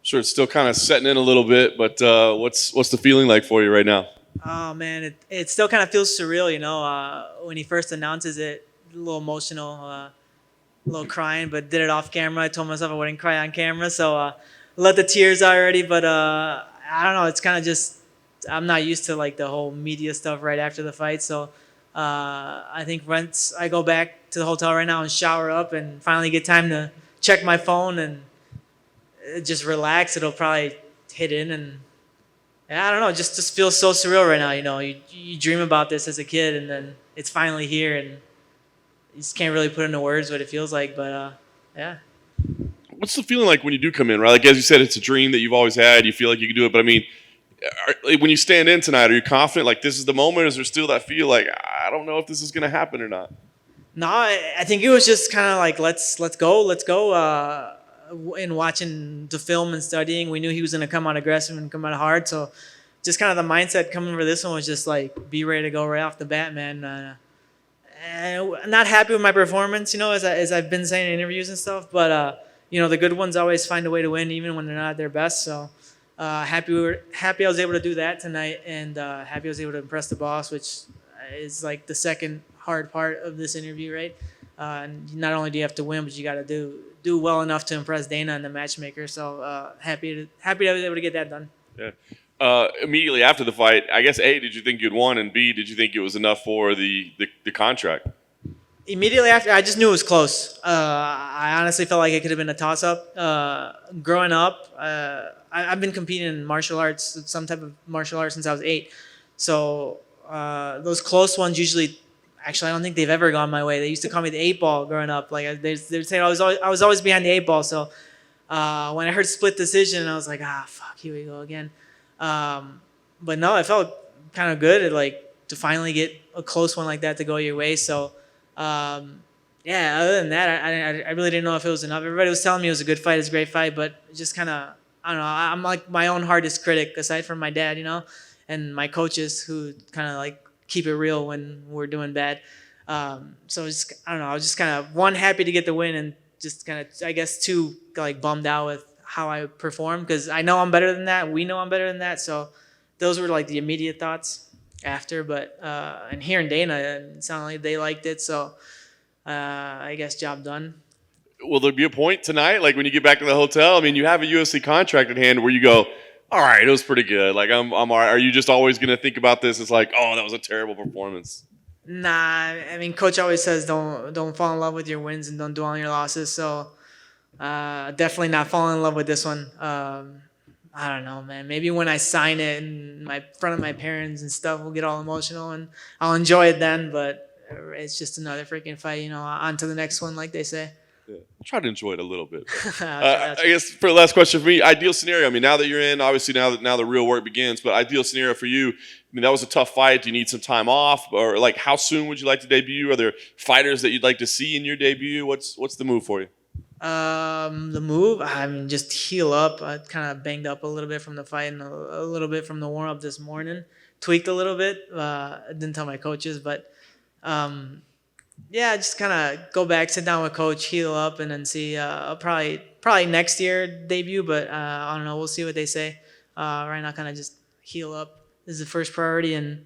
Sure, it's still kind of setting in a little bit, but what's the feeling like for you right now? Oh man, it still kind of feels surreal, when he first announces it, a little emotional, a little crying, but did it off camera. I told myself I wouldn't cry on camera, so let the tears out already. But I don't know, it's kind of just I'm not used to like the whole media stuff right after the fight, so I think once I go back to the hotel right now and shower up and finally get time to check my phone and just relax, it'll probably hit in and yeah, I don't know. It just feels so surreal right now. You dream about this as a kid, and then it's finally here, and you just can't really put into words what it feels like. But yeah, What's the feeling like when you do come in, right? Like as you said, it's a dream that you've always had. You feel like you can do it, but I mean, like, when you stand in tonight, are you confident? Like this is the moment? Is there still that feel like I don't know if this is going to happen or not? no, I think it was just kind of like let's go, let's go. In watching the film and studying, we knew he was going to come out aggressive and come out hard. So just kind of the mindset coming for this one was just like be ready to go right off the bat, man. And I'm not happy with my performance, as I've been saying in interviews and stuff. But the good ones always find a way to win, even when they're not at their best. So happy I was able to do that tonight, and happy I was able to impress the boss, which is like the second hard part of this interview, right? And not only do you have to win, but you got to do well enough to impress Dana and the matchmaker. So happy I was able to get that done. Yeah. Immediately after the fight, I guess A, did you think you'd won, and B, did you think it was enough for the contract? Immediately after, I just knew it was close. I honestly felt like it could have been a toss-up. Growing up, I've been competing in martial arts, some type of martial arts since I was 8. So those close ones usually, actually, I don't think they've ever gone my way. They used to call me the 8 ball growing up. Like they'd say I was always behind the 8 ball. So when I heard split decision, I was like, fuck, here we go again. But no, I felt kind of good to finally get a close one like that to go your way. So yeah, other than that, I really didn't know if it was enough. Everybody was telling me it was a good fight, it's a great fight, but just kind of, I don't know, I'm like my own hardest critic aside from my dad, and my coaches who kind of like keep it real when we're doing bad. So it's, I don't know, I was just kind of one, happy to get the win, and just kind of, I guess, two, like bummed out with how I performed, because I know I'm better than that. We know I'm better than that. So those were like the immediate thoughts after. But and hearing Dana, it sounded like they liked it. So I guess job done. Will there be a point tonight, like when you get back to the hotel? I mean, you have a UFC contract at hand where you go, all right, it was pretty good. Like I'm all right. Are you just always going to think about this? It's like, oh, that was a terrible performance. Nah, I mean, coach always says don't fall in love with your wins and don't dwell on your losses. So definitely not falling in love with this one. I don't know, man. Maybe when I sign it in front of my parents and stuff, we'll get all emotional and I'll enjoy it then. But it's just another freaking fight, on to the next one, like they say. Yeah. Try to enjoy it a little bit. I'll try. I guess for the last question for me, ideal scenario. I mean, now that you're in, obviously now the real work begins. But ideal scenario for you. I mean, that was a tough fight. Do you need some time off, or like how soon would you like to debut? Are there fighters that you'd like to see in your debut? What's the move for you? The move, I mean, just heal up. I kind of banged up a little bit from the fight and a little bit from the warm up this morning. Tweaked a little bit. I didn't tell my coaches, but yeah, just kind of go back, sit down with coach, heal up, and then see. Probably next year debut, but I don't know. We'll see what they say. Right now, kind of just heal up is the first priority, and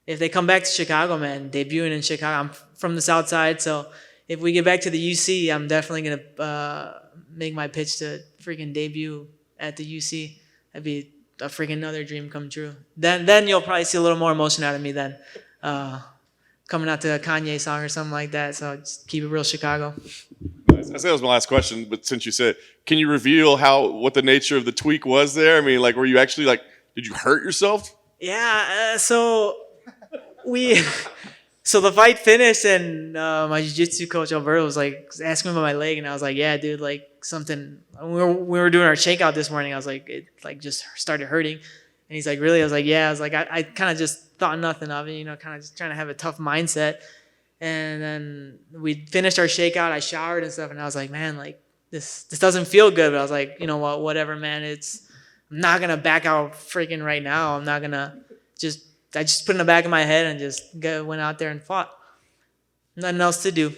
if they come back to Chicago, man, debuting in Chicago. I'm from the South Side, so if we get back to the UC, I'm definitely gonna make my pitch to freaking debut at the UC. That'd be a freaking another dream come true. Then you'll probably see a little more emotion out of me then. Coming out to a Kanye song or something like that. So just keep it real, Chicago. I said that was my last question, but since you said, can you reveal what the nature of the tweak was there? I mean, like, were you actually like, did you hurt yourself? Yeah. So the fight finished, and my jiu-jitsu coach Alberto was like asking me about my leg, and I was like, yeah, dude, like something. We were doing our shakeout this morning. I was like, it like just started hurting. And he's like, really? I was like, yeah. I was like, I kind of just thought nothing of it, kind of just trying to have a tough mindset. And then we finished our shakeout. I showered and stuff, and I was like, man, like this doesn't feel good. But I was like, you know what, whatever, man. I'm not gonna back out freaking right now. I'm not gonna I just put it in the back of my head and just went out there and fought. Nothing else to do.